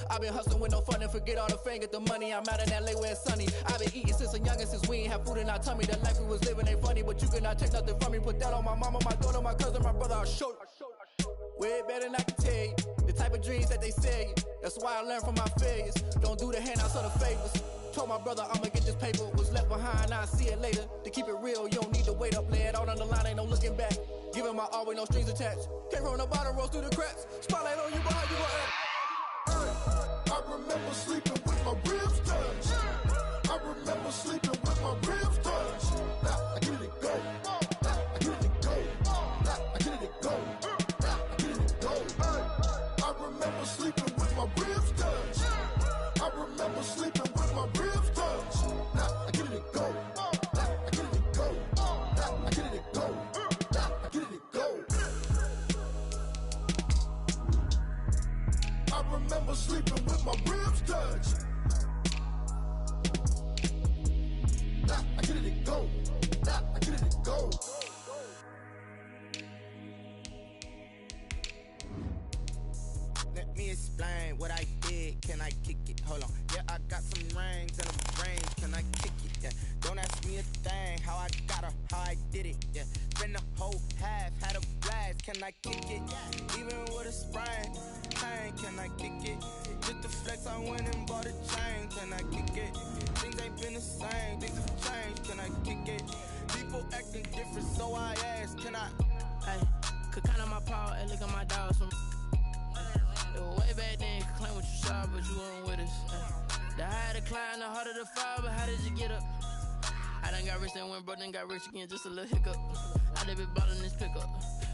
I've been hustling with no fun and forget all the fame, get the money. I'm out in LA where it's sunny. I've been eating since a youngin', since we ain't have food in our tummy. The life we was living ain't funny, but you cannot take nothing from me. Put that on my mama, my daughter, my cousin, my brother, I'll show you. Way better than I can tell you. The type of dreams that they sell you. That's why I learned from my failures. Don't do the handouts or the favors. Told my brother I'ma get this paper. Was left behind, I'll see it later. To keep it real, you don't need to wait up. Lay it out on the line, ain't no looking back. Giving my all with no strings attached. Came from the bottom, rose through the cracks. Spotlight on you, but how you gon' act? I remember sleeping with my ribs touched. I remember sleeping with my ribs touched. I get it go. I get it go. I get it go. I get it go. I remember sleeping with my ribs touched. I remember sleeping with my ribs touched. I get it go. I get it go. I get it go. I get it go. I remember sleeping with my ribs touched. I get it go. I get it go. Let me explain what I did. Can I kick it? Hold on. Yeah, I got some rings and a brain. Can I kick it? Yeah. Don't ask me a thing. How I got her, how I did it. Yeah. Spend the whole half, had a blast. Can I kick it? Even with a sprain. Pain, can I kick it? Just the flex, I went and bought a chain. Can I kick it? Things ain't been the same. Things have changed. Can I kick it? People acting different, so I asked. Can I? Hey, could count on my power and look at my dogs from. It was way back then, could claim what you saw, but you weren't with us. The higher the climb, the harder the fall, but how did you get up? I done got rich, then went broke, then got rich again, just a little hiccup. I done been ballin' this pickup.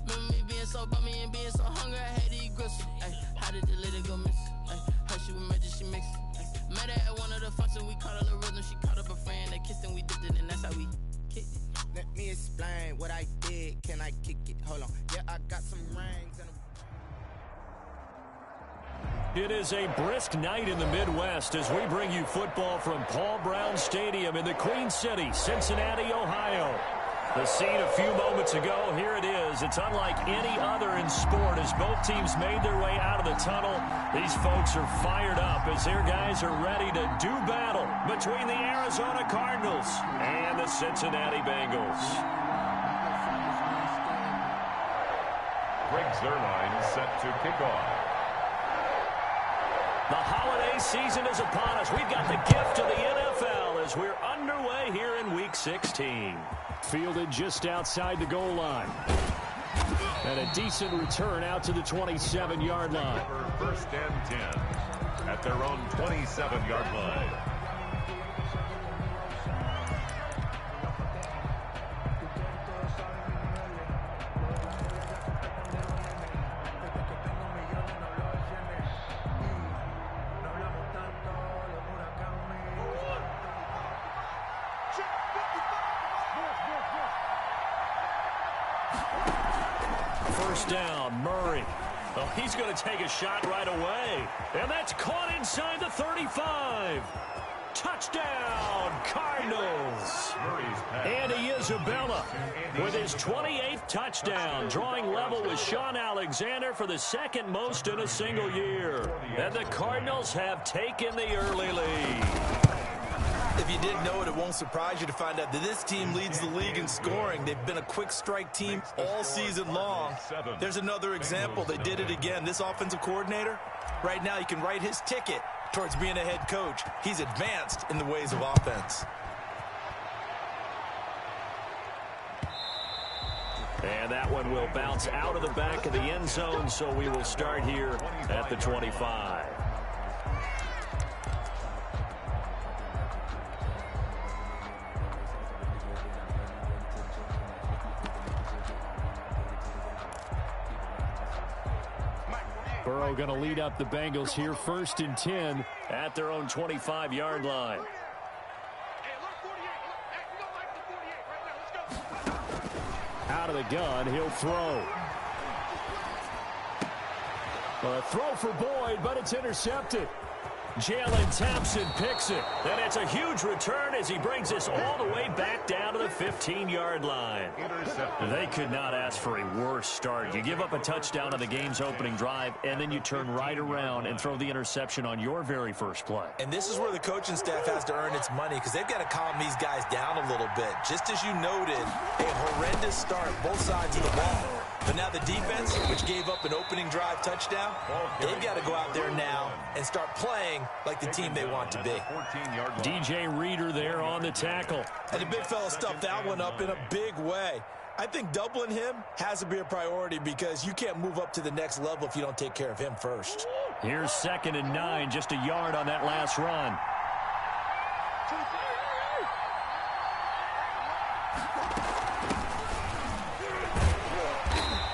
Remember me being so bummy and being so hungry, I had to eat gristle. Ay, how did the lady go miss? Ay, her she was magic, she mixed. Ay, met her at one of the functions, we caught a little rhythm, she caught up a friend, they kissed and we dipped it, and that's how we kicked it. Let me explain what I did. Can I kick it? Hold on. Yeah, I got some rings and a. It is a brisk night in the Midwest as we bring you football from Paul Brown Stadium in the Queen City, Cincinnati, Ohio. The scene a few moments ago, here it is. It's unlike any other in sport as both teams made their way out of the tunnel. These folks are fired up as their guys are ready to do battle between the Arizona Cardinals and the Cincinnati Bengals. Greg Zuerlein set to kick off. The holiday season is upon us. We've got the gift of the NFL as we're underway here in Week 16. Fielded just outside the goal line. And a decent return out to the 27-yard line. First and 10 at their own 27-yard line. First down, Murray. Oh, he's going to take a shot right away. And that's caught inside the 35. Touchdown, Cardinals. Andy Isabella with his 28th touchdown, drawing level with Sean Alexander for the second most in a single year. And the Cardinals have taken the early lead. If you didn't know it, it won't surprise you to find out that this team leads the league in scoring. They've been a quick strike team all season long. There's another example. They did it again. This offensive coordinator, right now, you can write his ticket towards being a head coach. He's advanced in the ways of offense. And that one will bounce out of the back of the end zone, so we will start here at the 25. Burrow going to lead up the Bengals here, first and 10 at their own 25-yard line. Out of the gun, he'll throw. A throw for Boyd, but it's intercepted. Jalen Thompson picks it. And it's a huge return as he brings this all the way back down to the 15-yard line. They could not ask for a worse start. You give up a touchdown on the game's opening drive, and then you turn right around and throw the interception on your very first play. And this is where the coaching staff has to earn its money because they've got to calm these guys down a little bit. Just as you noted, a horrendous start both sides of the ball. But now the defense, which gave up an opening drive touchdown, they've got to go out there now and start playing like the team they want to be. DJ Reader there on the tackle. And the big fella stuffed that one up in a big way. I think doubling him has to be a priority because you can't move up to the next level if you don't take care of him first. Here's 2nd and 9, just a yard on that last run.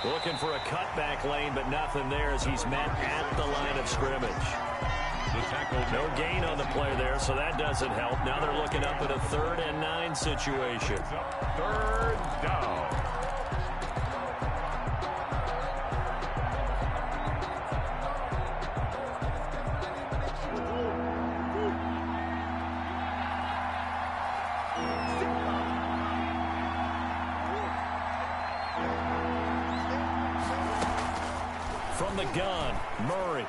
Looking for a cutback lane, but nothing there as he's met at the line of scrimmage. No gain on the play there, so that doesn't help. Now they're looking up at a 3rd and 9 situation. 3rd down. From the gun, Murray.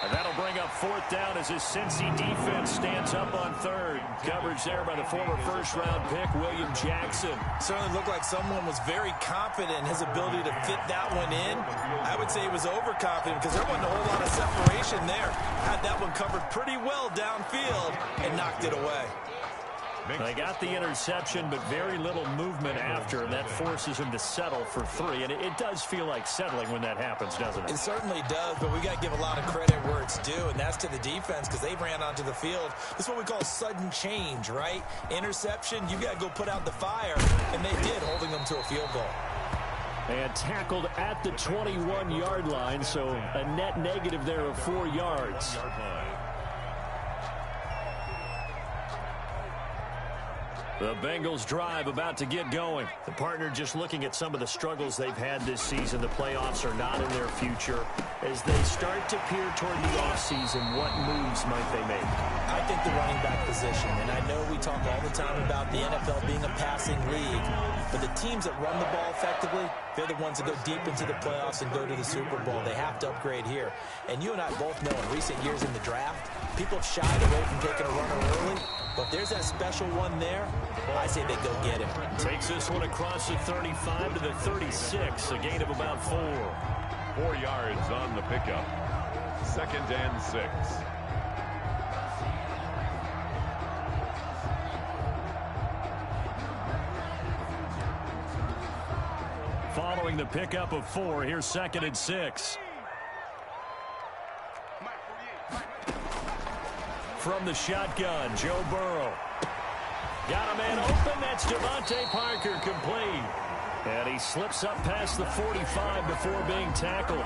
And that'll bring up 4th down as his Cincy defense stands up on 3rd. Coverage there by the former first-round pick, William Jackson. Certainly looked like someone was very confident in his ability to fit that one in. I would say he was overconfident because there wasn't a whole lot of separation there. Had that one covered pretty well downfield and knocked it away. They got the interception, but very little movement after, and that forces him to settle for 3. And it does feel like settling when that happens, doesn't it? It certainly does, but we got to give a lot of credit where it's due, and that's to the defense because they ran onto the field. This is what we call sudden change, right? Interception, you got to go put out the fire, and they did, holding them to a field goal. And tackled at the 21-yard line, so a net negative there of 4 yards. The Bengals drive about to get going. The partner just looking at some of the struggles they've had this season. The playoffs are not in their future. As they start to peer toward the offseason, what moves might they make? I think the running back position, and I know we talk all the time about the NFL being a passing league, but the teams that run the ball effectively, they're the ones that go deep into the playoffs and go to the Super Bowl. They have to upgrade here. And you and I both know in recent years in the draft, people have shied away from taking a runner early, but if there's that special one there, I say they go get him. Takes this one across the 35 to the 36, a gain of about 4. 4 yards on the pickup. 2nd and 6. Following the pickup of 4, here's 2nd and 6. From the shotgun, Joe Burrow. Got a man open. That's Devontae Parker complete. And he slips up past the 45 before being tackled.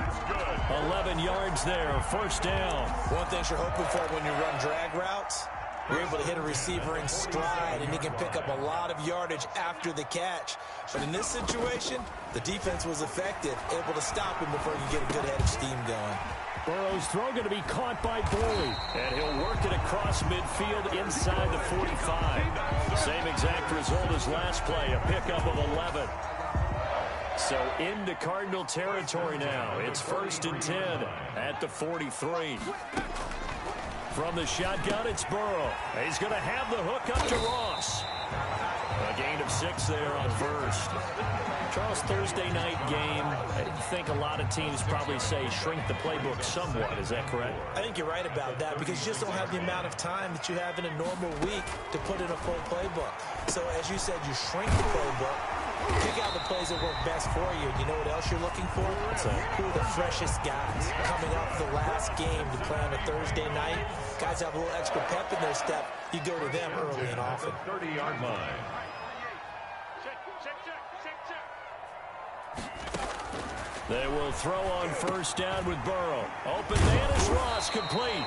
11 yards there, 1st down. One thing you're hoping for when you run drag routes, you're able to hit a receiver in stride, and he can pick up a lot of yardage after the catch. But in this situation, the defense was effective, able to stop him before you get a good head of steam going. Burrow's throw going to be caught by Boyd. And he'll work it across midfield inside the 45. Same exact result as last play, a pickup of 11. So into Cardinal territory now. It's 1st and 10 at the 43. From the shotgun, it's Burrow. He's going to have the hook up to Ross. A gain of 6 there on 1st. Charles, Thursday night game, I think a lot of teams probably say shrink the playbook somewhat. Is that correct? I think you're right about that because you just don't have the amount of time that you have in a normal week to put in a full playbook. So as you said, you shrink the playbook, pick out the plays that work best for you. You know what else you're looking for? So who are the freshest guys coming off the last game to play on a Thursday night? Guys have a little extra pep in their step. You go to them early and often. 30-yard line. They will throw on 1st down with Burrow. Open man is Ross complete.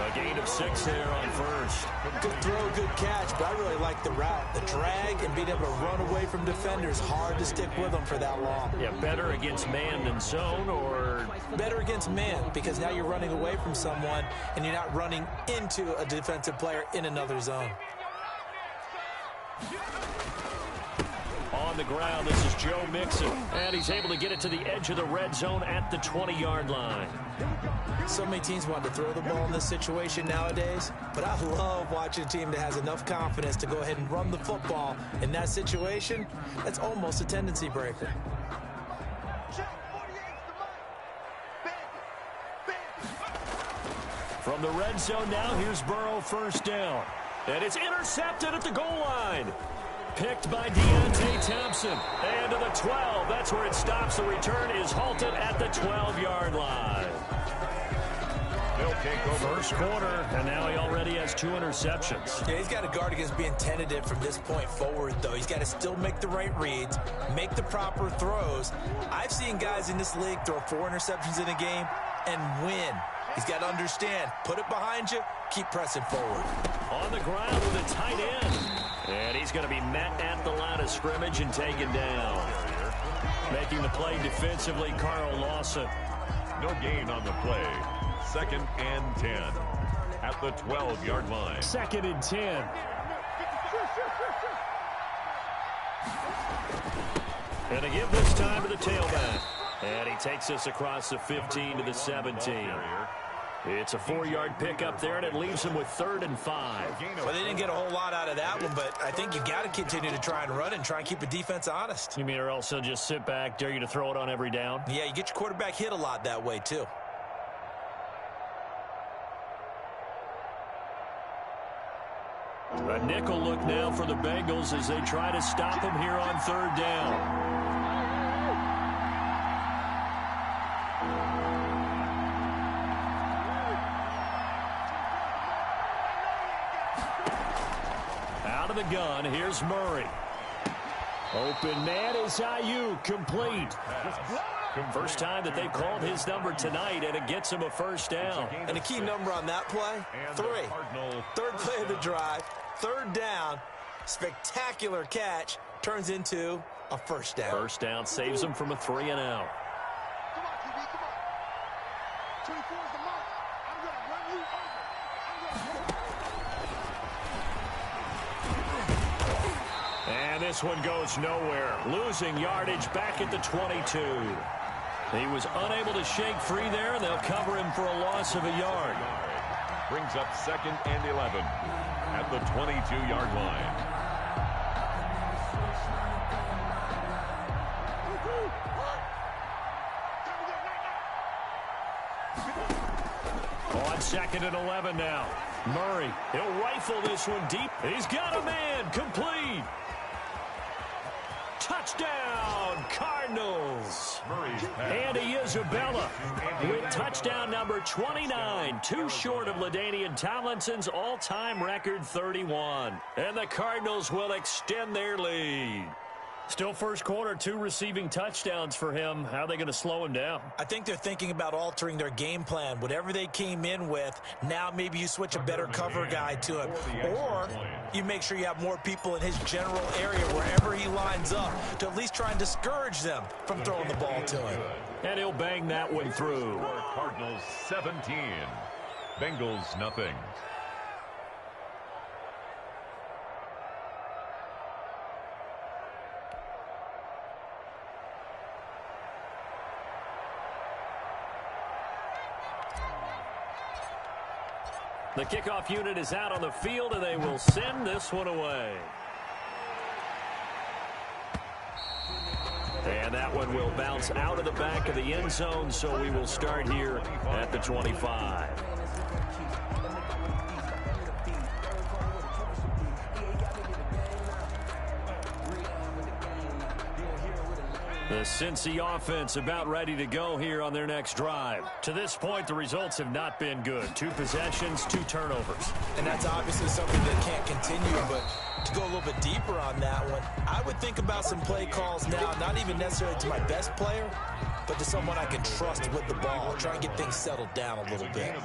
A A gain of 6 there on first. Good throw, good catch, but I really like the route. The drag and being able to run away from defenders, hard to stick with them for that long. Yeah, better against man than zone, or? Better against man, because now you're running away from someone and you're not running into a defensive player in another zone. On the ground, this is Joe Mixon, and he's able to get it to the edge of the red zone at the 20-yard line. So many teams want to throw the ball in this situation nowadays, but I love watching a team that has enough confidence to go ahead and run the football in that situation. That's almost a tendency breaker. From the red zone now, here's Burrow, first down. And it's intercepted at the goal line. Picked by Deontay Thompson. And to the 12. That's where it stops. The return is halted at the 12-yard line. They'll take over. First quarter, and now he already has 2 interceptions. Yeah, he's got to guard against being tentative from this point forward, though. He's got to still make the right reads, make the proper throws. I've seen guys in this league throw 4 interceptions in a game and win. He's got to understand, put it behind you, keep pressing forward. On the ground with a tight end. And he's going to be met at the line of scrimmage and taken down. Making the play defensively, Carl Lawson. No gain on the play. 2nd and 10 at the 12-yard line. 2nd and 10. And a give this time to the tailback. And he takes us across the 15 to the 17. It's a 4-yard pickup there, and it leaves him with 3rd and 5. Well, they didn't get a whole lot out of that one, but I think you got to continue to try and run and try and keep the defense honest. You mean, or also just sit back, dare you to throw it on every down? Yeah, you get your quarterback hit a lot that way, too. A nickel look now for the Bengals as they try to stop him here on 3rd down. Out of the gun, here's Murray. Open man is Ayuk, complete. First time that they've called his number tonight, and it gets him a first down. And a key number on that play, 3. 3rd play of the drive, 3rd down, spectacular catch, turns into a first down. First down saves him from a 3 and out. Come on, QB, come on. 24 is the mark. I'm going to run you over. And this one goes nowhere. Losing yardage back at the 22. He was unable to shake free there, and they'll cover him for a loss of a yard. Brings up 2nd and 11 at the 22-yard line. On 2nd and 11 now. Murray, he'll rifle this one deep. He's got a man, complete. Touchdown, Cardinals. Andy Isabella with touchdown number 29, too short of LaDainian Tomlinson's all-time record 31. And the Cardinals will extend their lead. Still first quarter, 2 receiving touchdowns for him. How are they going to slow him down? I think they're thinking about altering their game plan. Whatever they came in with, now maybe you switch a better cover guy to him. Or you make sure you have more people in his general area wherever he lines up to at least try and discourage them from throwing the ball to him. And he'll bang that one through. Cardinals 17, Bengals nothing. The kickoff unit is out on the field, and they will send this one away. And that one will bounce out of the back of the end zone, so we will start here at the 25. The Cincy offense about ready to go here on their next drive. To this point, the results have not been good. 2 possessions, 2 turnovers. And that's obviously something that can't continue, but to go a little bit deeper on that one, I would think about some play calls now, not even necessarily to my best player, but to someone I can trust with the ball. Try and get things settled down a little bit.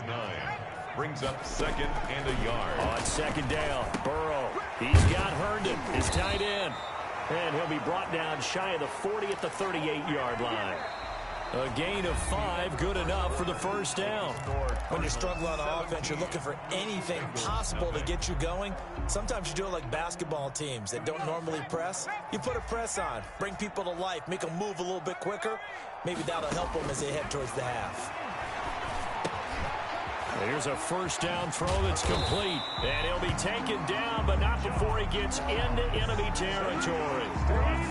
brings up 2nd and a yard. On 2nd down, Burrow. He's got Herndon, his tight end. And he'll be brought down shy of the 40 at the 38-yard line. A gain of 5, good enough for the first down. When you're struggling on offense, you're looking for anything possible to get you going. Sometimes you do it like basketball teams that don't normally press. You put a press on, bring people to life, make them move a little bit quicker. Maybe that'll help them as they head towards the half. Here's a first down throw that's complete. And he'll be taken down, but not before he gets into enemy territory.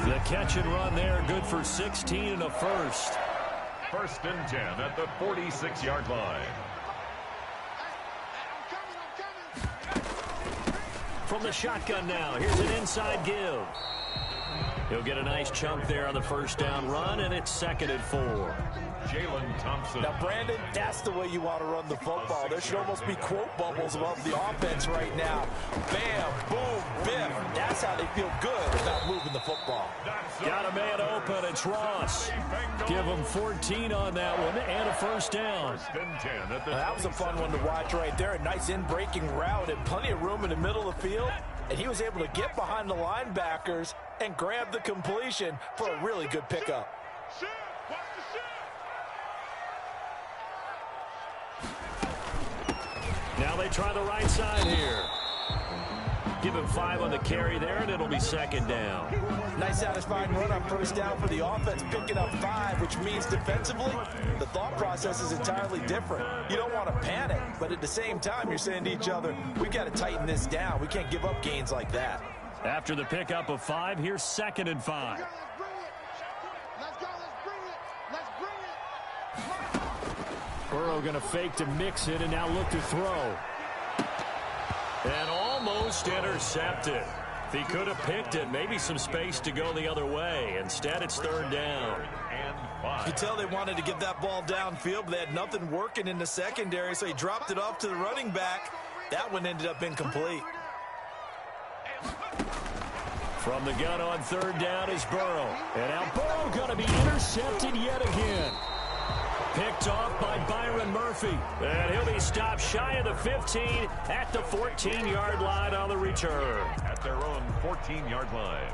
The catch and run there, good for 16 and a first. 1st and 10 at the 46-yard line. From the shotgun now, here's an inside give. He'll get a nice chunk there on the first down run, and it's 2nd and 4. Jalen Thompson. Now, Brandon, that's the way you want to run the football. There should almost be quote bubbles above the offense right now. Bam, boom, biff. That's how they feel good about moving the football. Got a man open. It's Ross. Give him 14 on that one and a first down. That was a fun one to watch right there. A nice in-breaking route and plenty of room in the middle of the field. And he was able to get behind the linebackers and grab the completion for a really good pickup. Now they try the right side here. Give him 5 on the carry there, and it'll be 2nd down. Nice satisfying run on first down for the offense, picking up 5, which means defensively, the thought process is entirely different. You don't want to panic, but at the same time, you're saying to each other, we've got to tighten this down. We can't give up gains like that. After the pickup of 5, here's 2nd and 5. Burrow going to fake to mix it and now look to throw. And almost intercepted. If he could have picked it, maybe some space to go the other way. Instead, it's 3rd down. You can tell they wanted to get that ball downfield, but they had nothing working in the secondary, so he dropped it off to the running back. That one ended up incomplete. From the gun on 3rd down is Burrow. And now Burrow going to be intercepted yet again. Picked off by Byron Murphy. And he'll be stopped shy of the 15 at the 14-yard line on the return. At their own 14-yard line.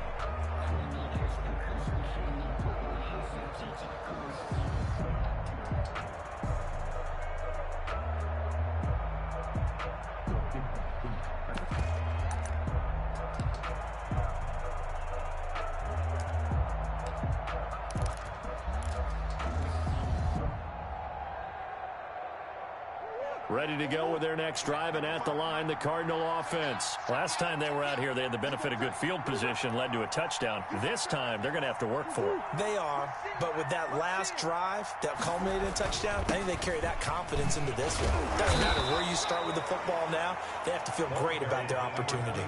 Ready to go with their next drive, and at the line, the Cardinal offense. Last time they were out here, they had the benefit of good field position, led to a touchdown. This time, they're going to have to work for it. They are, but with that last drive that culminated in a touchdown, I think they carry that confidence into this one. Doesn't matter where you start with the football now, they have to feel great about their opportunity.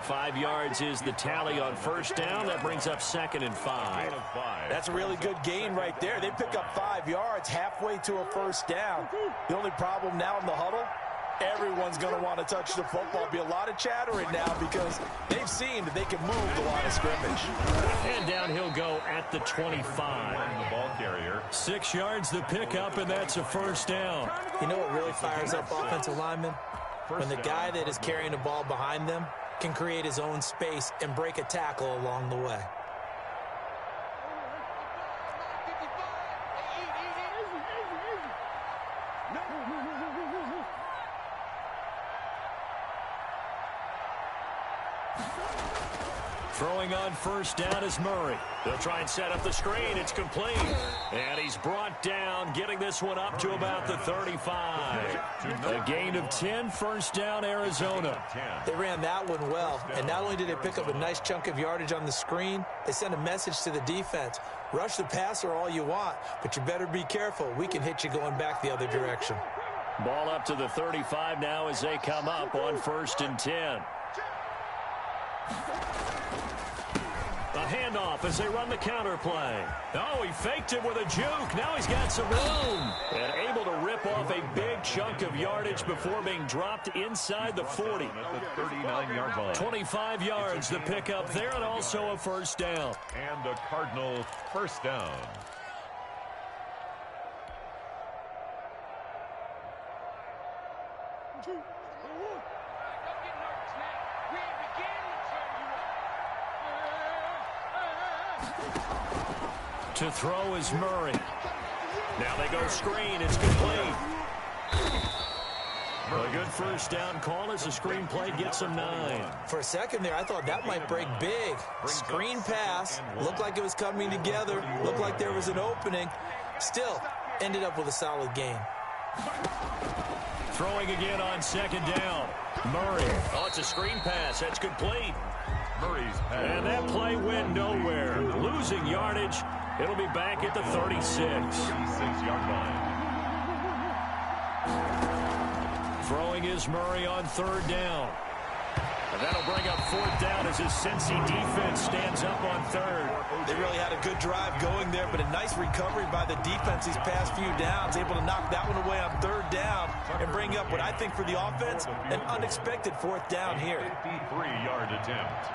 5 yards is the tally on first down. That brings up 2nd and 5. That's a really good gain right there. They pick up 5 yards halfway to a first down. The only problem now in the huddle, everyone's going to want to touch the football. Be a lot of chattering now because they've seen that they can move the line of scrimmage. And down he'll go at the 25. The ball carrier. 6 yards the pickup, and that's a first down. You know what really fires up offensive linemen? When the guy that is carrying the ball behind them can create his own space and break a tackle along the way. Throwing on first down is Murray. They'll try and set up the screen. It's complete. And he's brought down, getting this one up to about the 35. A gain of 10, first down, Arizona. They ran that one well. And not only did they pick up a nice chunk of yardage on the screen, they sent a message to the defense. Rush the passer all you want, but you better be careful. We can hit you going back the other direction. Ball up to the 35 now as they come up on 1st and 10. A handoff as they run the counter play. Oh, he faked it with a juke. Now he's got some room. And able to rip off a big chunk of yardage before being dropped inside the 40. At the 39-yard line. 25 yards the pickup there, and also a first down. And a Cardinal first down. To throw is Murray. Now they go screen. It's complete. A good first down call as the screen play gets him 9. For a second there, I thought that might break big. Screen pass. Looked like it was coming together. Looked like there was an opening. Still, ended up with a solid gain. Throwing again on second down. Murray. Oh, it's a screen pass. That's complete. Murray's pass. And that play went nowhere. Losing yardage. It'll be back at the 36. 36-yard line. Throwing is Murray on third down. And that'll bring up fourth down as his Cincy defense stands up on third. They really had a good drive going there, but a nice recovery by the defense these past few downs, able to knock that one away on third down and bring up what I think for the offense, an unexpected fourth down here. 53-yard attempt.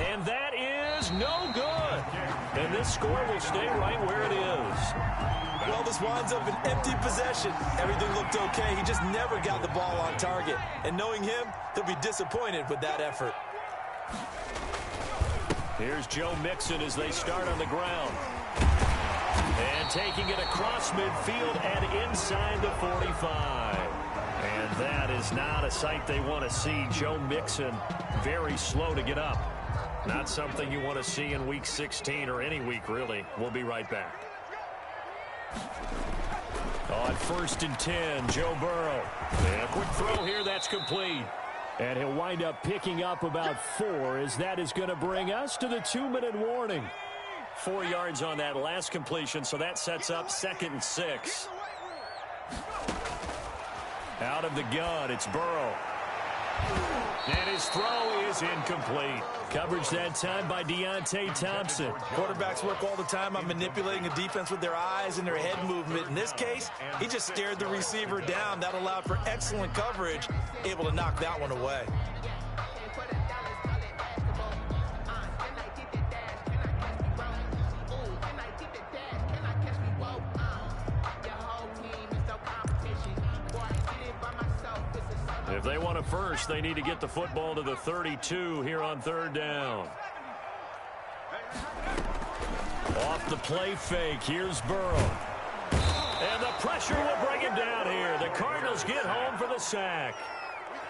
And that is no good. And this score will stay right where it is. Well, this winds up an empty possession. Everything looked okay. He just never got the ball on target. And knowing him, he'll be disappointed with that effort. Here's Joe Mixon as they start on the ground. And taking it across midfield and inside the 45. And that is not a sight they want to see. Joe Mixon very slow to get up. Not something you want to see in Week 16 or any week, really. We'll be right back. On 1st and 10, Joe Burrow. And a quick throw here, that's complete. And he'll wind up picking up about 4 as that is going to bring us to the 2-minute warning. 4 yards on that last completion, so that sets up 2nd and 6. Out of the gun, it's Burrow. And his throw is incomplete. Coverage that time by Deontay Thompson. Quarterbacks work all the time on manipulating a defense with their eyes and their head movement. In this case, he just stared the receiver down. That allowed for excellent coverage, able to knock that one away. If they want a first, they need to get the football to the 32 here on third down. Off the play fake, here's Burrow. And the pressure will bring him down here. The Cardinals get home for the sack.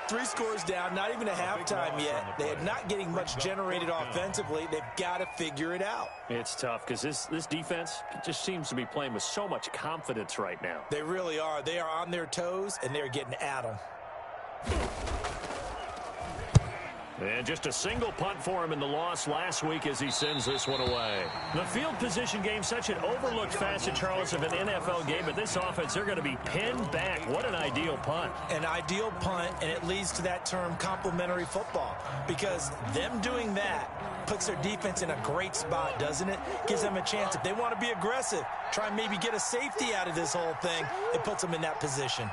3 scores down, not even a halftime yet. They are not getting much generated offensively. They've got to figure it out. It's tough because this defense just seems to be playing with so much confidence right now. They really are. They are on their toes, and they're getting at them. And just a single punt for him in the loss last week as he sends this one away. The field position game, such an overlooked facet, Charles, of an NFL game. But this offense, they're going to be pinned back. What an ideal punt. An ideal punt, and it leads to that term complementary football. Because them doing that puts their defense in a great spot, doesn't it? Gives them a chance. If they want to be aggressive, try and maybe get a safety out of this whole thing, it puts them in that position.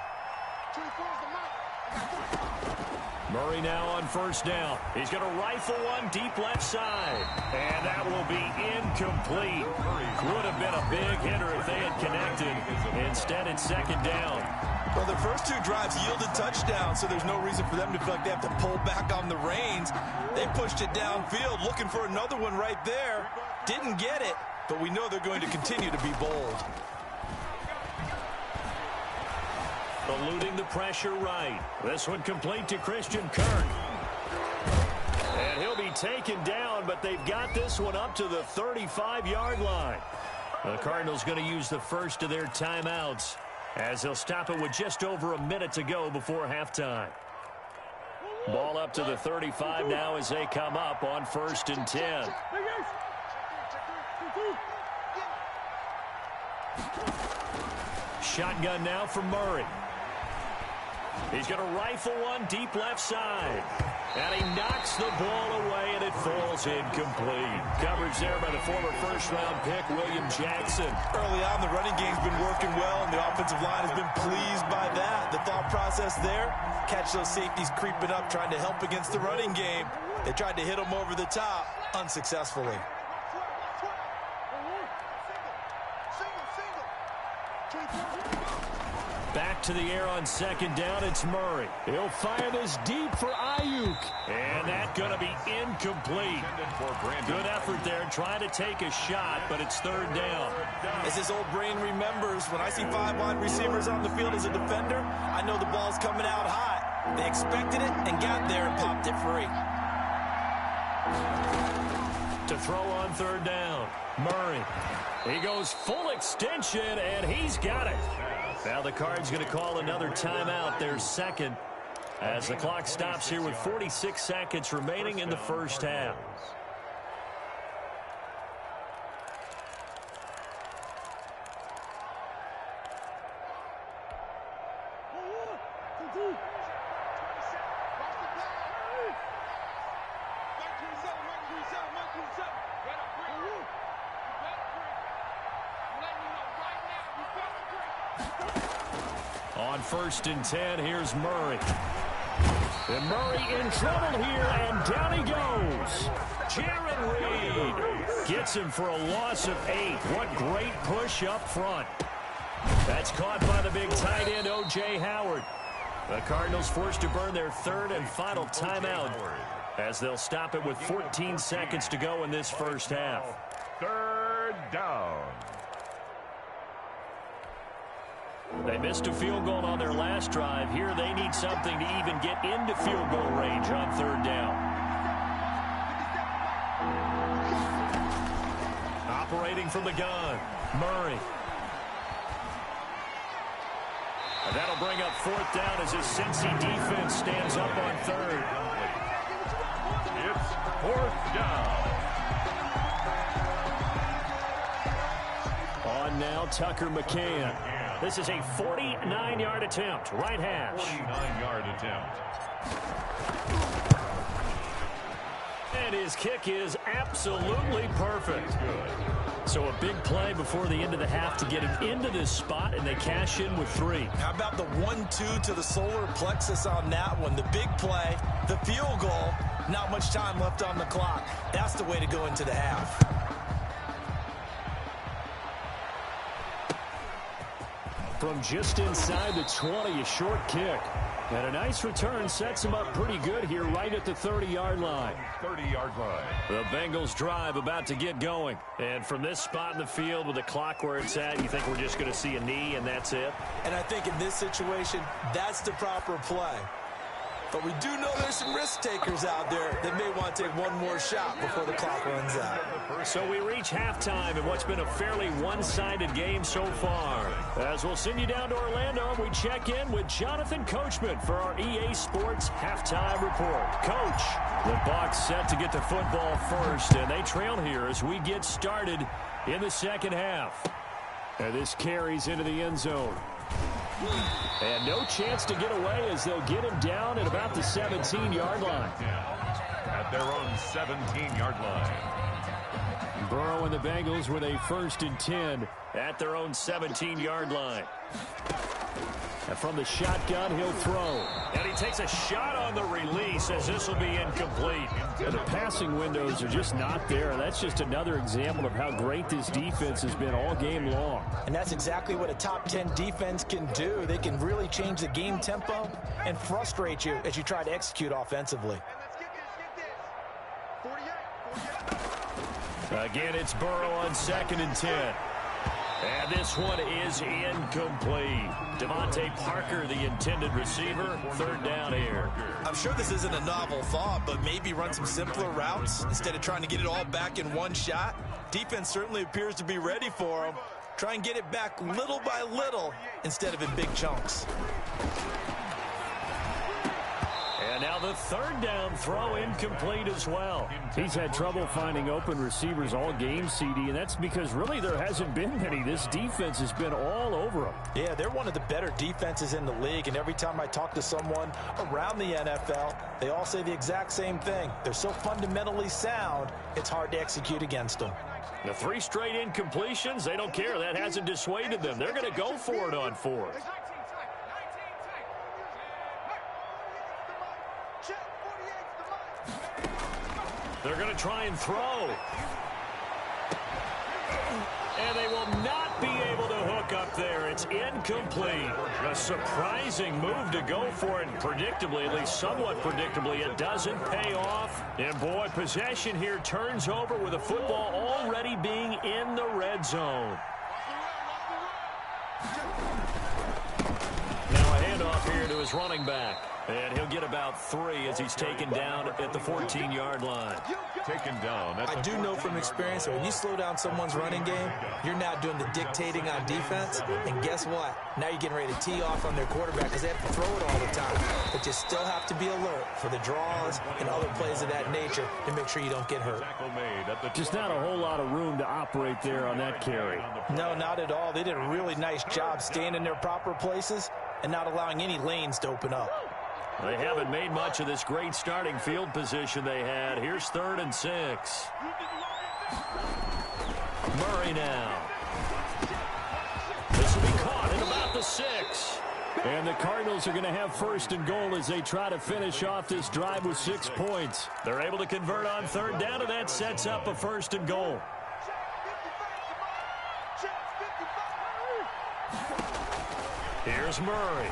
Murray now on first down. He's going to rifle one deep left side. And that will be incomplete. Would have been a big hitter if they had connected. Instead, it's second down. Well, the first 2 drives yielded touchdowns, so there's no reason for them to feel like they have to pull back on the reins. They pushed it downfield, looking for another one right there. Didn't get it, but we know they're going to continue to be bold. Eluding the pressure right. This one complete to Christian Kirk. And he'll be taken down, but they've got this one up to the 35-yard line. The Cardinals going to use the first of their timeouts as they'll stop it with just over a minute to go before halftime. Ball up to the 35 now as they come up on 1st and 10. Shotgun now from Murray. He's going to rifle one deep left side. And he knocks the ball away, and it falls incomplete. Coverage there by the former first-round pick, William Jackson. Early on, the running game's been working well, and the offensive line has been pleased by that. The thought process there, catch those safeties creeping up, trying to help against the running game. They tried to hit them over the top, unsuccessfully. Back to the air on second down, it's Murray. He'll fire this deep for Ayuk. And that's going to be incomplete. Good effort there, trying to take a shot, but it's third down. As his old brain remembers, when I see 5 wide receivers on the field as a defender, I know the ball's coming out hot. They expected it and got there and popped it free. To throw on third down, Murray. He goes full extension, and he's got it. Now the Cards going to call another timeout, their second, as the clock stops here with 46 seconds remaining in the first half. On 1st and 10, here's Murray. And Murray in trouble here, and down he goes. Jaron Reed gets him for a loss of 8. What great push up front. That's caught by the big tight end, O.J. Howard. The Cardinals forced to burn their third and final timeout as they'll stop it with 14 seconds to go in this first half. Third down. They missed a field goal on their last drive. Here they need something to even get into field goal range on third down. Operating from the gun, Murray. And that'll bring up 4th down as his Cincy defense stands up on third. It's 4th down. On now, Tucker McCann. This is a 49-yard attempt, right hash. 49-yard attempt. And his kick is absolutely perfect. So a big play before the end of the half to get him into this spot, and they cash in with 3. How about the 1-2 to the solar plexus on that one? The big play, the field goal, not much time left on the clock. That's the way to go into the half. From just inside the 20, a short kick. And a nice return sets him up pretty good here right at the 30-yard line. 30-yard line. The Bengals drive about to get going. And from this spot in the field with the clock where it's at, you think we're just going to see a knee and that's it? And I think in this situation, that's the proper play. But we do know there's some risk takers out there that may want to take one more shot before the clock runs out. So we reach halftime in what's been a fairly one-sided game so far. As we'll send you down to Orlando, we check in with Jonathan Coachman for our EA Sports Halftime Report. Coach, the Bucs set to get the football first, and they trail here as we get started in the second half. And this carries into the end zone. And no chance to get away as they'll get him down at about the 17-yard line. At their own 17-yard line. Burrow and the Bengals with a 1st and 10 at their own 17-yard line. And from the shotgun, he'll throw. And he takes a shot on the release as this will be incomplete. And the passing windows are just not there. That's just another example of how great this defense has been all game long. And that's exactly what a top 10 defense can do. They can really change the game tempo and frustrate you as you try to execute offensively. Again, it's Burrow on 2nd and 10. And this one is incomplete. Devontae Parker, the intended receiver, 3rd down here. I'm sure this isn't a novel thought, but maybe run some simpler routes instead of trying to get it all back in one shot. Defense certainly appears to be ready for him. Try and get it back little by little instead of in big chunks. And now the 3rd down throw incomplete as well. He's had trouble finding open receivers all game, CD, and that's because really there hasn't been many. This defense has been all over them. Yeah, they're one of the better defenses in the league, and every time I talk to someone around the NFL, they all say the exact same thing. They're so fundamentally sound, it's hard to execute against them. The 3 straight incompletions, they don't care. That hasn't dissuaded them. They're going to go for it on 4th. They're going to try and throw. And they will not be able to hook up there. It's it's incomplete. A surprising move to go for it. Predictably, at least somewhat predictably, it doesn't pay off. And boy, possession here turns over with the football already being in the red zone. Now a handoff here to his running back. And he'll get about 3 as he's taken down at the 14-yard line. Taken down. I do know from experience that when you slow down someone's running game, you're now doing the dictating on defense. And guess what? Now you're getting ready to tee off on their quarterback because they have to throw it all the time. But you still have to be alert for the draws and other plays of that nature to make sure you don't get hurt. Just not a whole lot of room to operate there on that carry. No, not at all. They did a really nice job staying in their proper places and not allowing any lanes to open up. They haven't made much of this great starting field position they had. Here's 3rd and 6. Murray now. This will be caught at about the 6. And the Cardinals are going to have 1st and goal as they try to finish off this drive with 6 points. They're able to convert on 3rd down, and that sets up a 1st and goal. Here's Murray.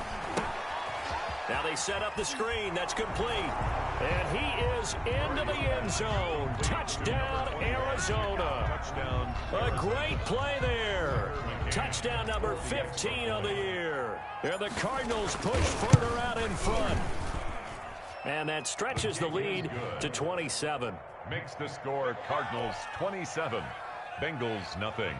Now they set up the screen. That's complete. And he is into the end zone. Touchdown, Arizona. Touchdown. A great play there. Touchdown number 15 of the year. And the Cardinals push further out in front. And that stretches the lead to 27. Makes the score Cardinals 27. Bengals nothing.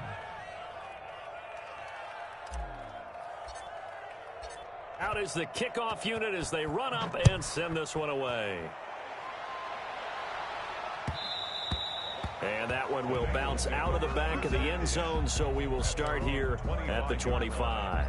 Out is the kickoff unit as they run up and send this one away. And that one will bounce out of the back of the end zone, so we will start here at the 25.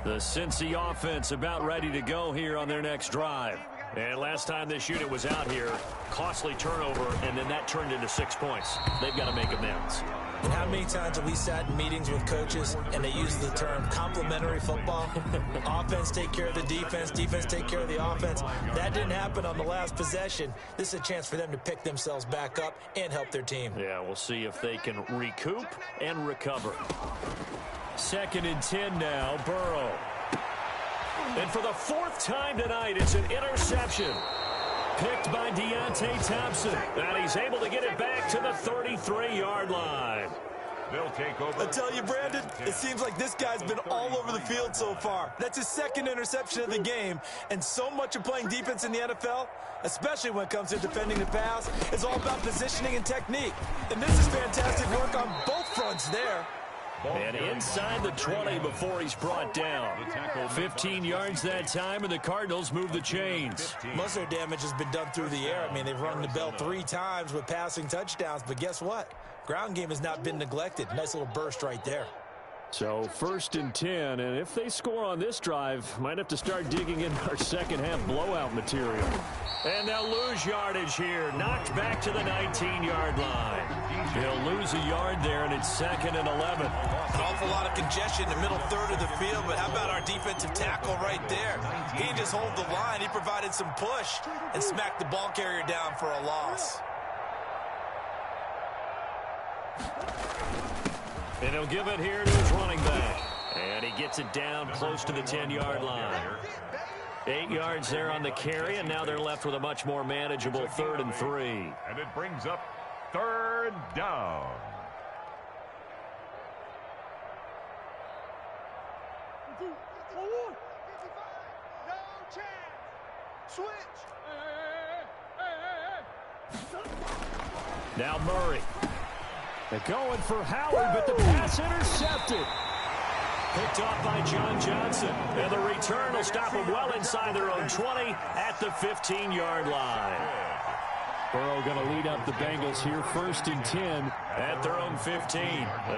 The Cincy offense about ready to go here on their next drive. And last time this unit was out here, costly turnover, and then that turned into 6 points. They've got to make amends. And how many times have we sat in meetings with coaches and they use the term complementary football? Offense take care of the defense, defense take care of the offense. That didn't happen on the last possession. This is a chance for them to pick themselves back up and help their team. Yeah, we'll see if they can recoup and recover. 2nd and 10 now, Burrow. And for the 4th time tonight, it's an interception. Picked by Deontay Thompson. And he's able to get it back to the 33-yard line. They'll take over. I tell you, Brandon, it seems like this guy's been all over the field so far. That's his 2nd interception of the game. And so much of playing defense in the NFL, especially when it comes to defending the pass, is all about positioning and technique. And this is fantastic work on both fronts there. And inside the 20 before he's brought down. 15 yards that time, and the Cardinals move the chains. Most of their damage has been done through the air. I mean, they've rung the bell 3 times with passing touchdowns, but guess what? Ground game has not been neglected. Nice little burst right there. So 1st and 10, and if they score on this drive, might have to start digging in our second-half blowout material. And they'll lose yardage here. Knocked back to the 19-yard line. He'll lose a yard there, and it's 2nd and 11. An awful lot of congestion in the middle third of the field, but how about our defensive tackle right there? He didn't just hold the line. He provided some push and smacked the ball carrier down for a loss. And he'll give it here to his running back. And he gets it down close to the 10-yard line. 8 yards there on the carry, and now they're left with a much more manageable 3rd and 3. And it brings up 3rd down. Now Murray. They're going for Howard, but the pass intercepted. Picked off by John Johnson. And the return will stop them well inside their own 20 at the 15-yard line. Burrow going to lead up the Bengals here, 1st and 10. At their own 15.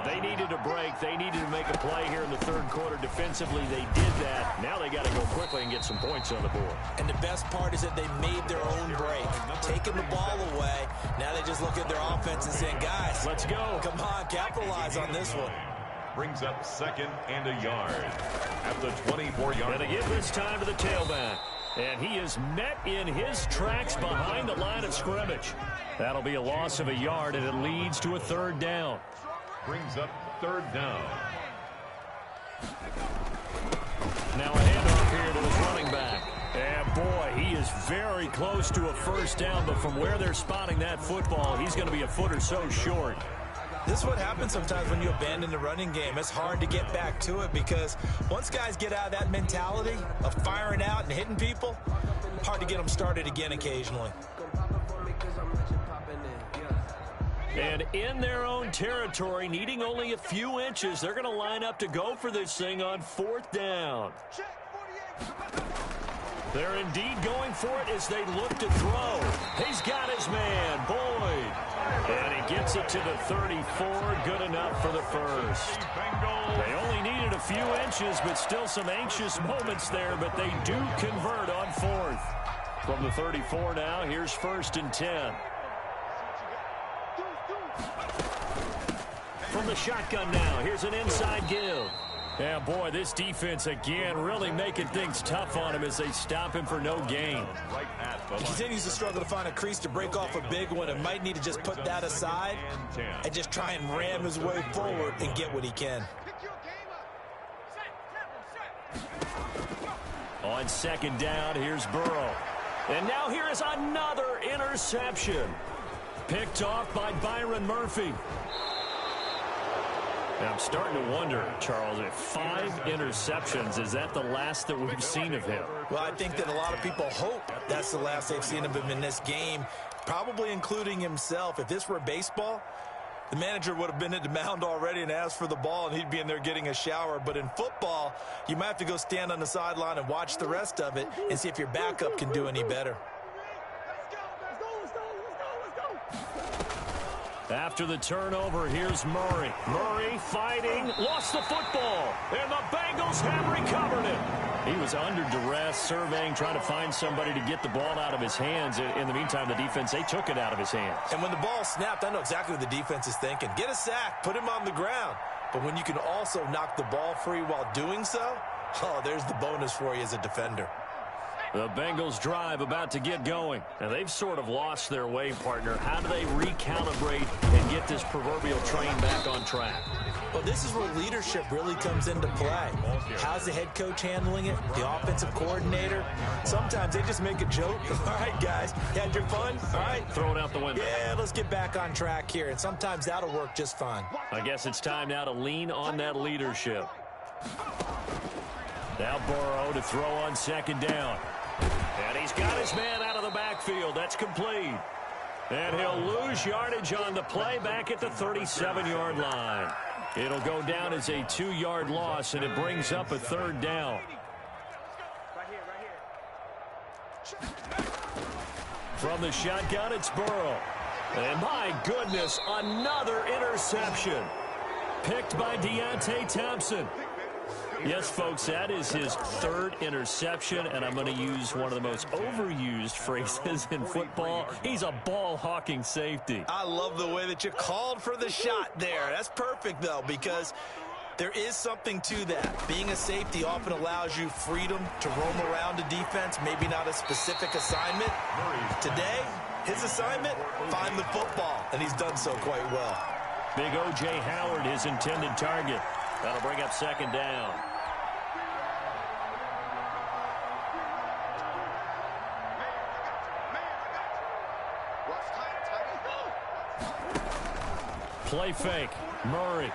They needed a break. They needed to make a play here in the 3rd quarter. Defensively, they did that. Now they got to go quickly and get some points on the board. And the best part is that they made their own break. Taking the ball away. Now they just look at their offense and saying, guys, let's go. Come on, capitalize on this one. Brings up 2nd and a yard at the 24-yard line. And to give this time to the tailback. And he is met in his tracks behind the line of scrimmage. That'll be a loss of a yard, and it leads to a third down. Brings up third down. Now a handoff here to his running back. And boy, he is very close to a first down, but from where they're spotting that football, he's going to be a foot or so short. This is what happens sometimes when you abandon the running game. It's hard to get back to it because once guys get out of that mentality of firing out and hitting people, hard to get them started again occasionally. And in their own territory, needing only a few inches, they're going to line up to go for this thing on fourth down. They're indeed going for it as they look to throw. He's got his man, Boyd. And he gets it to the 34, good enough for the first. They only needed a few inches, but still some anxious moments there, but they do convert on fourth. From the 34 now, here's 1st and 10. From the shotgun now, here's an inside give. Yeah, boy, this defense again really making things tough on him as they stop him for no gain. He continues to struggle to find a crease to break off a big one and might need to just put that aside and just try and ram his way forward and get what he can. On second down, here's Burrow. And now here is another interception. Picked off by Byron Murphy. Now, I'm starting to wonder, Charles, if 5 interceptions, is that the last that we've seen of him? Well, I think that a lot of people hope that's the last they've seen of him in this game, probably including himself. If this were baseball, the manager would have been at the mound already and asked for the ball, and he'd be in there getting a shower. But in football, you might have to go stand on the sideline and watch the rest of it and see if your backup can do any better. After the turnover, here's Murray. Murray fighting, lost the football, and the Bengals have recovered it. He was under duress, surveying, trying to find somebody to get the ball out of his hands. In the meantime, the defense, they took it out of his hands. And when the ball snapped, I know exactly what the defense is thinking. Get a sack, put him on the ground. But when you can also knock the ball free while doing so, oh, there's the bonus for you as a defender. The Bengals drive about to get going. Now, they've sort of lost their way, partner. How do they recalibrate and get this proverbial train back on track? Well, this is where leadership really comes into play. How's the head coach handling it? The offensive coordinator? Sometimes they just make a joke. All right, guys, you had your fun? All right. Throw it out the window. Yeah, let's get back on track here. And sometimes that'll work just fine. I guess it's time now to lean on that leadership. Now Burrow to throw on second down. And he's got his man out of the backfield. That's complete. And he'll lose yardage on the play back at the 37-yard line. It'll go down as a 2-yard loss, and it brings up a third down. From the shotgun, it's Burrow. And my goodness, another interception. Picked by Deontay Thompson. Yes, folks, that is his 3rd interception, and I'm going to use one of the most overused phrases in football. He's a ball-hawking safety. I love the way that you called for the shot there. That's perfect, though, because there is something to that. Being a safety often allows you freedom to roam around a defense, maybe not a specific assignment. Today, his assignment, find the football, and he's done so quite well. Big O.J. Howard, his intended target. That'll bring up second down. Play fake. Murray.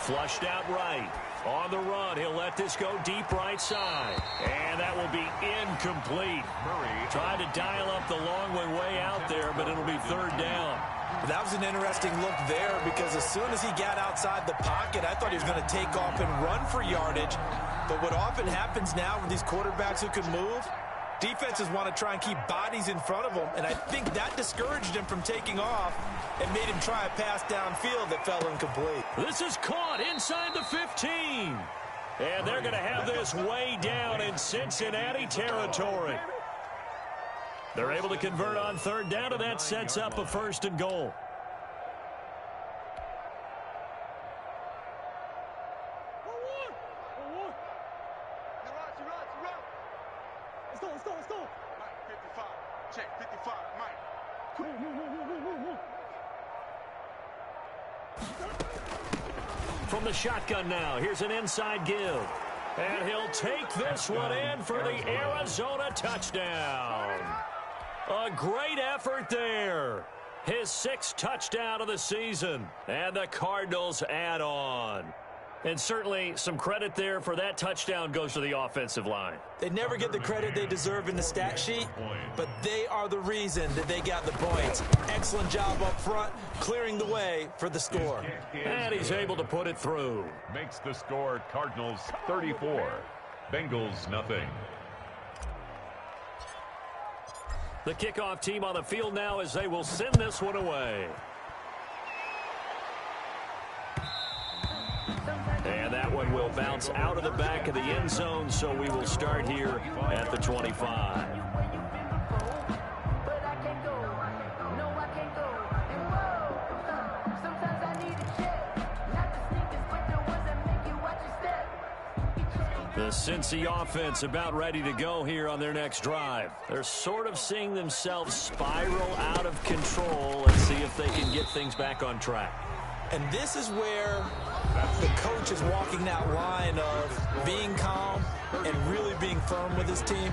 Flushed out right. On the run, he'll let this go deep right side. And that will be incomplete. Murray tried to dial up the long way out there, but it'll be third down. That was an interesting look there because as soon as he got outside the pocket, I thought he was going to take off and run for yardage. But what often happens now with these quarterbacks who can move, defenses want to try and keep bodies in front of them, and I think that discouraged him from taking off and made him try a pass downfield that fell incomplete. This is caught inside the 15. And they're going to have this way down in Cincinnati territory. They're able to convert on third down, and that sets up a 1st and goal. From the shotgun now, here's an inside give. And he'll take this one in for the Arizona touchdown. A great effort there. His 6th touchdown of the season. And the Cardinals add on. And certainly some credit there for that touchdown goes to the offensive line. They never get the credit they deserve in the stat sheet, but they are the reason that they got the points. Excellent job up front, clearing the way for the score. And he's able to put it through. Makes the score Cardinals 34, Bengals nothing. The kickoff team on the field now as they will send this one away. And that one will bounce out of the back of the end zone, so we will start here at the 25. The Cincy offense about ready to go here on their next drive. They're sort of seeing themselves spiral out of control. Let's see if they can get things back on track. And this is where the coach is walking that line of being calm and really being firm with his team.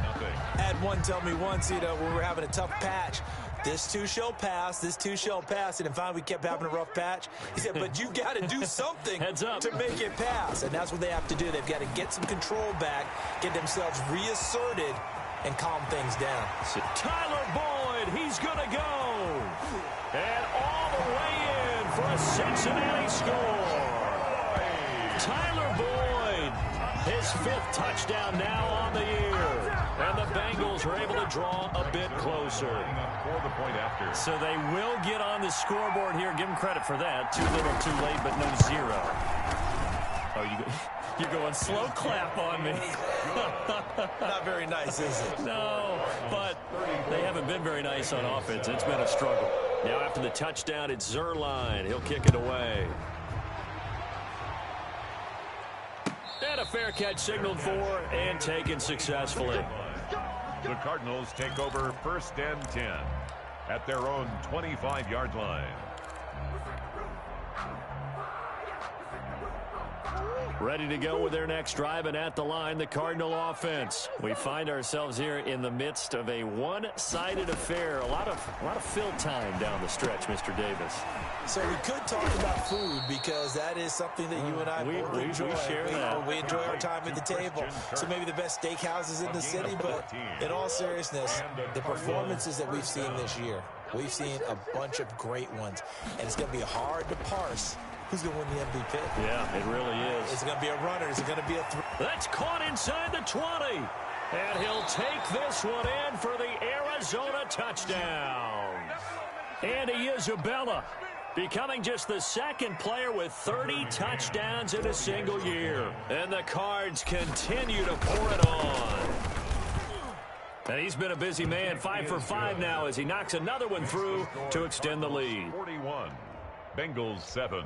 I had one tell me once, when we were having a tough patch, this too shall pass, this too shall pass. And finally we kept having a rough patch. He said, but you got to do something to make it pass. And that's what they have to do. They've got to get some control back, get themselves reasserted, and calm things down. So Tyler Boyd, he's going to go. And all the way in for a Cincinnati score. Tyler Boyd, his 5th touchdown now on the year. And the Bengals are able to draw a bit closer. So they will get on the scoreboard here. Give them credit for that. Too little, too late, but no 0. Oh, you're going slow clap on me. Not very nice, is it? No, but they haven't been very nice on offense. It's been a struggle. Now after the touchdown, it's Zerline. He'll kick it away. And a fair catch signaled for and taken successfully. The Cardinals take over 1st and 10 at their own 25-yard line. Ready to go with their next drive, and at the line, the Cardinal offense. We find ourselves here in the midst of a one-sided affair. A lot of fill time down the stretch, Mr. Davis. So we could talk about food because that is something that you and I both enjoy. We share that. We enjoy our time at the table. So maybe the best steakhouses in the city, but in all seriousness, the performances that we've seen this year, we've seen a bunch of great ones, and it's going to be hard to parse who's going to win the MVP. Yeah, it really is. Is it going to be a runner? Is it going to be a That's caught inside the 20. And he'll take this one in for the Arizona touchdown. Andy Isabella becoming just the 2nd player with 30 touchdowns in a single year. And the Cards continue to pour it on. And he's been a busy man, 5 for 5 now as he knocks another one through to extend the lead. 41, Bengals 7.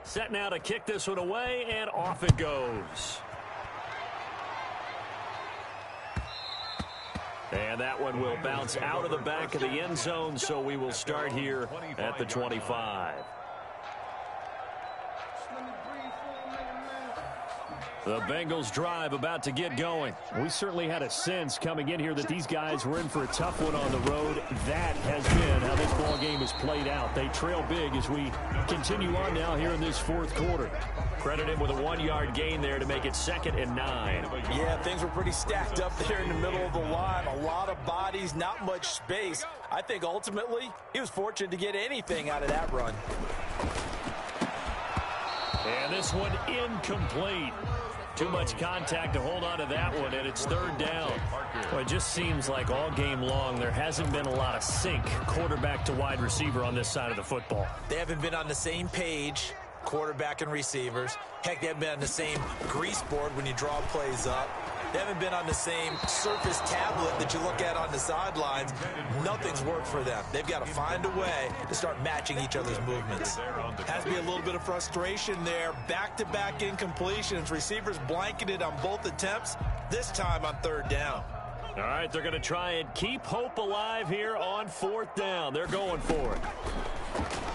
Set now to kick this one away, and off it goes. And that one will bounce out of the back of the end zone, so we will start here at the 25. The Bengals drive about to get going. We certainly had a sense coming in here that these guys were in for a tough one on the road. That has been how this ball game has played out. They trail big as we continue on now here in this 4th quarter. Credit him with a 1-yard gain there to make it 2nd and 9. Yeah, things were pretty stacked up there in the middle of the line. A lot of bodies, not much space. I think ultimately he was fortunate to get anything out of that run. And this one incomplete. Too much contact to hold on to that one, and it's 3rd down. Well, it just seems like all game long there hasn't been a lot of sync quarterback to wide receiver on this side of the football. They haven't been on the same page, quarterback and receivers. Heck, they haven't been on the same grease board when you draw plays up. They haven't been on the same surface tablet that you look at on the sidelines. Nothing's worked for them. They've got to find a way to start matching each other's movements. Has to be a little bit of frustration there. Back-to-back incompletions. Receivers blanketed on both attempts. this time on 3rd down. All right, they're going to try and keep hope alive here on 4th down. They're going for it.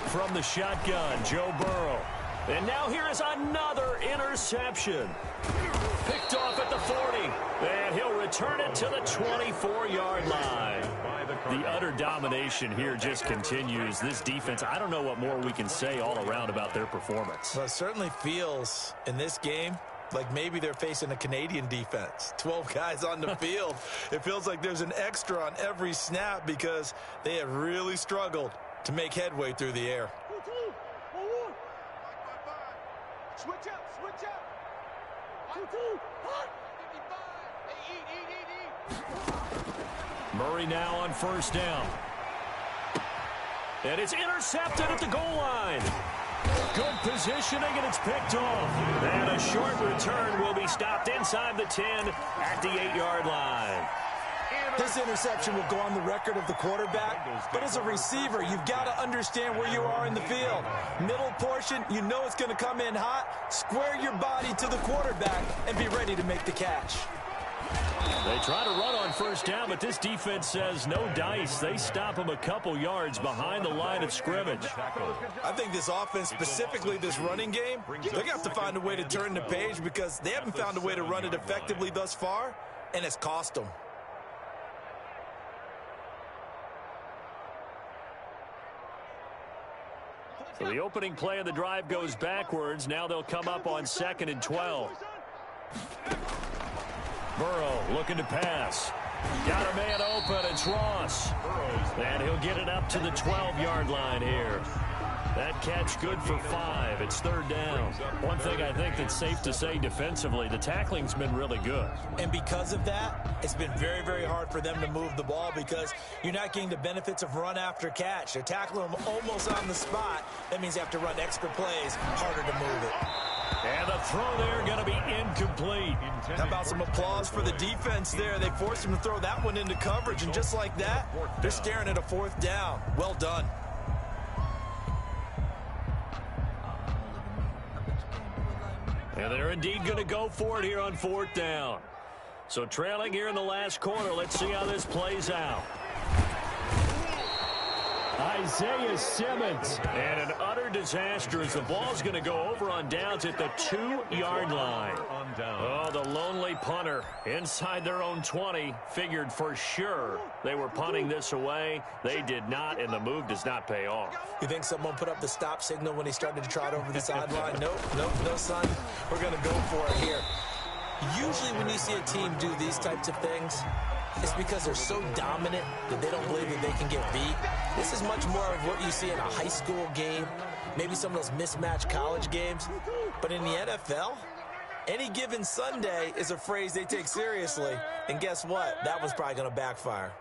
From the shotgun, Joe Burrow. And now here is another interception. Picked off at the 40. And he'll return it to the 24-yard line. The utter domination here just continues. This defense, I don't know what more we can say all around about their performance. Well, it certainly feels in this game like maybe they're facing a Canadian defense. 12 guys on the field. It feels like there's an extra on every snap because they have really struggled to make headway through the air. Switch up, switch up. Murray now on 1st down. And it's intercepted at the goal line. Good positioning, and it's picked off. And a short return will be stopped inside the 10 at the 8-yard line. This interception will go on the record of the quarterback, but as a receiver, you've got to understand where you are in the field. Middle portion, you know it's going to come in hot. Square your body to the quarterback and be ready to make the catch. They try to run on 1st down, but this defense says no dice. They stop them a couple yards behind the line of scrimmage. I think this offense, specifically this running game, they're going to have to find a way to turn the page because they haven't found a way to run it effectively thus far, and it's cost them. So the opening play of the drive goes backwards. Now they'll come up on 2nd and 12. Burrow looking to pass. Got a man open. It's Ross. And he'll get it up to the 12-yard line here. That catch good for 5. It's 3rd down. One thing I think that's safe to say defensively, the tackling's been really good. And because of that, it's been very, very hard for them to move the ball because you're not getting the benefits of run after catch. They're tackling them almost on the spot. That means they have to run extra plays, harder to move it. And the throw there going to be incomplete. How about some applause for the defense there? They forced him to throw that one into coverage, and just like that, they're staring at a 4th down. Well done. And they're indeed going to go for it here on 4th down. So trailing here in the last quarter. Let's see how this plays out. Isaiah Simmons. And an utter disaster as the ball's going to go over on downs at the 2-yard line. Oh, the lonely punter inside their own 20 figured for sure they were punting this away. They did not, and the move does not pay off. You think someone put up the stop signal when he started to trot over the sideline? Nope, no, son. We're going to go for it here. Usually when you see a team do these types of things, it's because they're so dominant that they don't believe that they can get beat. This is much more of what you see in a high school game, maybe some of those mismatched college games. But in the NFL, any given Sunday is a phrase they take seriously. And guess what? That was probably going to backfire.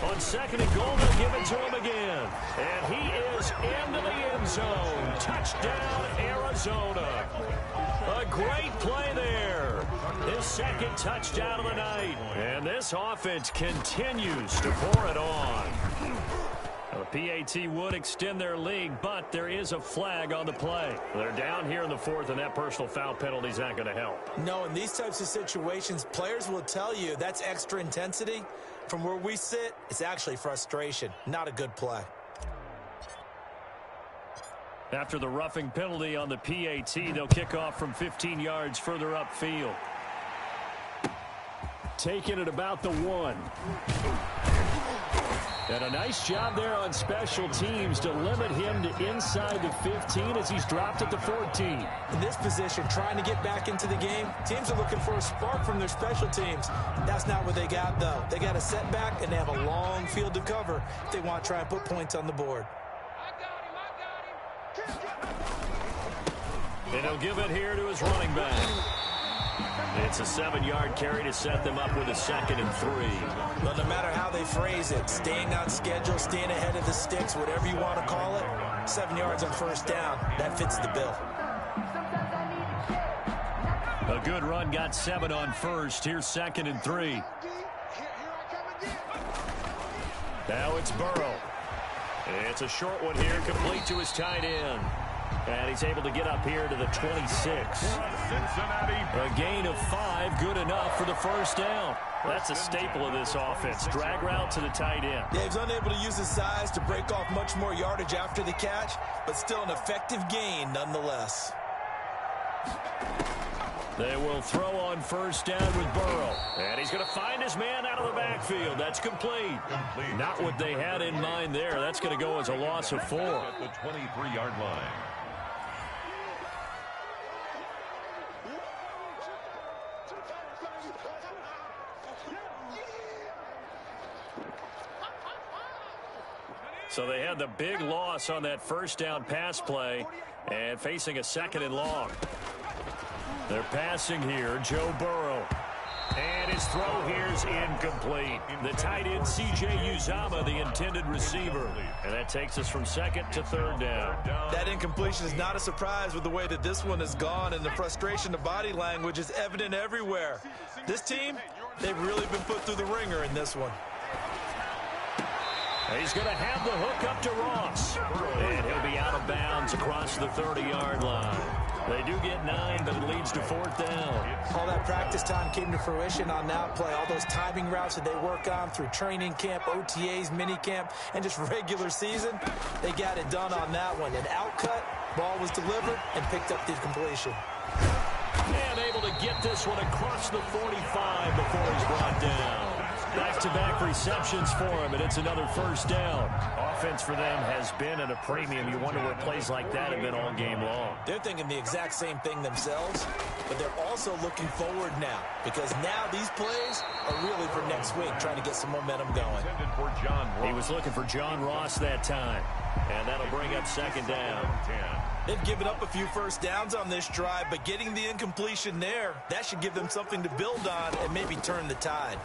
On 2nd and goal, they'll give it to him again. And he is into the end zone. Touchdown, Arizona. A great play there. His 2nd touchdown of the night. And this offense continues to pour it on. Now, the PAT would extend their lead, but there is a flag on the play. They're down here in the 4th, and that personal foul penalty is not going to help. No, in these types of situations, players will tell you that's extra intensity. From where we sit, it's actually frustration, not a good play. After the roughing penalty on the PAT, they'll kick off from 15 yards further upfield. Taking it about the 1. And a nice job there on special teams to limit him to inside the 15 as he's dropped at the 14. In this position, trying to get back into the game, teams are looking for a spark from their special teams. That's not what they got, though. They got a setback, and they have a long field to cover if they want to try and put points on the board. And he'll give it here to his running back. It's a 7-yard carry to set them up with a 2nd and 3. Well, no matter how they phrase it, staying on schedule, staying ahead of the sticks, whatever you want to call it, 7 yards on 1st down, that fits the bill. A good run got 7 on 1st. Here's 2nd and 3. Now it's Burrow. It's a short one here, complete to his tight end. And he's able to get up here to the 26. A gain of 5, good enough for the first down. That's a staple of this offense. Drag route to the tight end. Yeah, he's unable to use his size to break off much more yardage after the catch, but still an effective gain nonetheless. They will throw on first down with Burrow. And he's going to find his man out of the backfield. That's complete. Not what they had in mind there. That's going to go as a loss of 4. At the 23-yard line. So they had the big loss on that first down pass play and facing a 2nd and long. They're passing here, Joe Burrow. And his throw here is incomplete. The tight end, C.J. Uzomah, the intended receiver. And that takes us from 2nd to 3rd down. That incompletion is not a surprise with the way that this one has gone, and the frustration of body language is evident everywhere. This team, they've really been put through the ringer in this one. He's going to have the hook up to Ross. And he'll be out of bounds across the 30-yard line. They do get 9, but it leads to 4th down. All that practice time came to fruition on that play. All those timing routes that they work on through training camp, OTAs, minicamp, and just regular season, they got it done on that one. An outcut, ball was delivered, and picked up the completion. And able to get this one across the 45 before he's brought down. Back-to-back receptions for him, and it's another first down. Offense for them has been at a premium. You wonder where plays like that have been all game long. They're thinking the exact same thing themselves, but they're also looking forward now, because now these plays are really for next week, trying to get some momentum going. He was looking for John Ross that time, and that'll bring up 2nd down. They've given up a few first downs on this drive, but getting the incompletion there, that should give them something to build on and maybe turn the tide.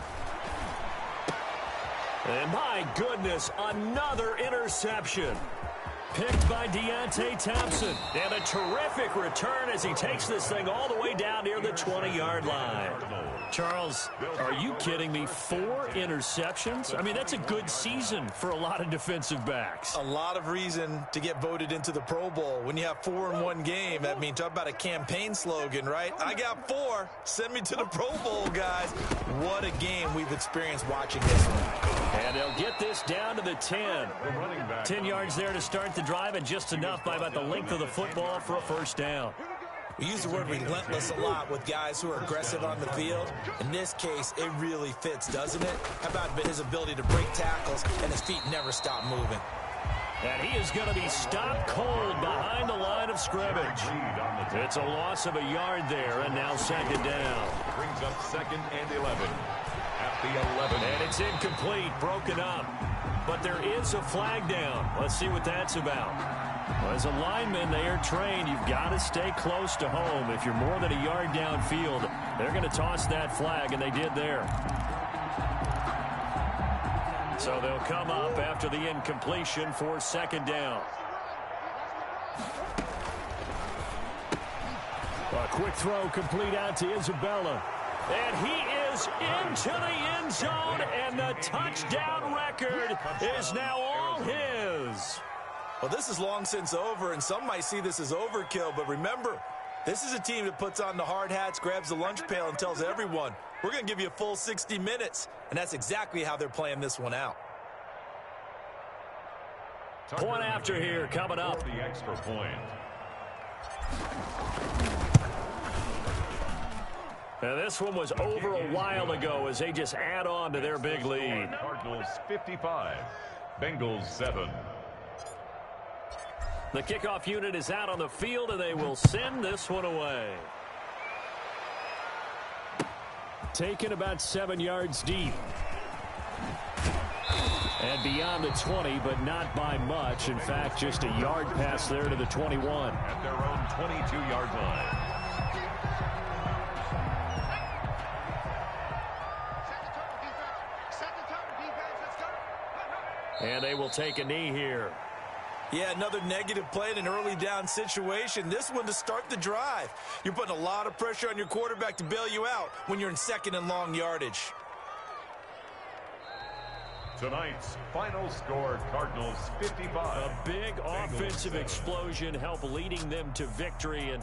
And my goodness, another interception. Picked by Deontay Thompson. And a terrific return as he takes this thing all the way down near the 20-yard line. Charles, are you kidding me? 4 interceptions? I mean, that's a good season for a lot of defensive backs. A lot of reason to get voted into the Pro Bowl. When you have 4 in one game, I mean, talk about a campaign slogan, right? I got 4. Send me to the Pro Bowl, guys. What a game we've experienced watching this one. And they'll get this down to the 10. 10 yards there to start the drive, and just enough by about the length of the football for a first down. We use the word relentless a lot with guys who are aggressive on the field. In this case, it really fits, doesn't it? How about his ability to break tackles and his feet never stop moving? And he is going to be stopped cold behind the line of scrimmage. It's a loss of a yard there, and now 2nd down. Brings up 2nd and 11. At the 11. And it's incomplete, broken up. But there is a flag down. Let's see what that's about. Well, as a lineman, they are trained. You've got to stay close to home. If you're more than a yard downfield, they're going to toss that flag, and they did there. So they'll come up after the incompletion for 2nd down. A quick throw complete out to Isabella. And he is into the end zone, and the touchdown record is now all his. Well, this is long since over, and some might see this as overkill, but remember, this is a team that puts on the hard hats, grabs the lunch pail, and tells everyone, we're going to give you a full 60 minutes, and that's exactly how they're playing this one out. Point after here coming up. The extra point. Now, this one was over a while ago as they just add on to their big lead. Cardinals 55, Bengals 7. The kickoff unit is out on the field, and they will send this one away. Taken about 7 yards deep. And beyond the 20, but not by much. In fact, just a yard pass there to the 21. At their own 22-yard line. And they will take a knee here. Yeah, another negative play in an early down situation. This one to start the drive. You're putting a lot of pressure on your quarterback to bail you out when you're in 2nd and long yardage. Tonight's final score, Cardinals 55. A big offensive explosion helped leading them to victory. And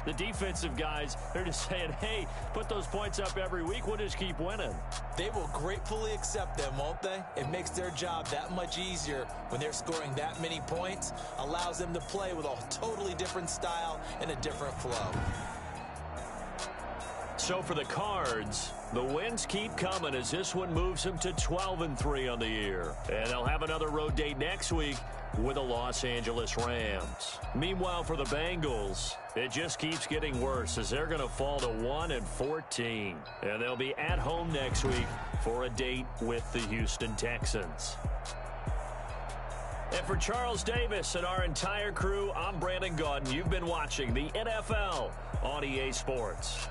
the defensive guys, they're just saying, hey, put those points up every week. We'll just keep winning. They will gratefully accept them, won't they? It makes their job that much easier when they're scoring that many points. Allows them to play with a totally different style and a different flow. So for the Cards, the wins keep coming as this one moves them to 12-3 on the year. And they'll have another road date next week with the Los Angeles Rams. Meanwhile, for the Bengals, it just keeps getting worse as they're going to fall to 1-14. And they'll be at home next week for a date with the Houston Texans. And for Charles Davis and our entire crew, I'm Brandon Gaudin. You've been watching the NFL on EA Sports.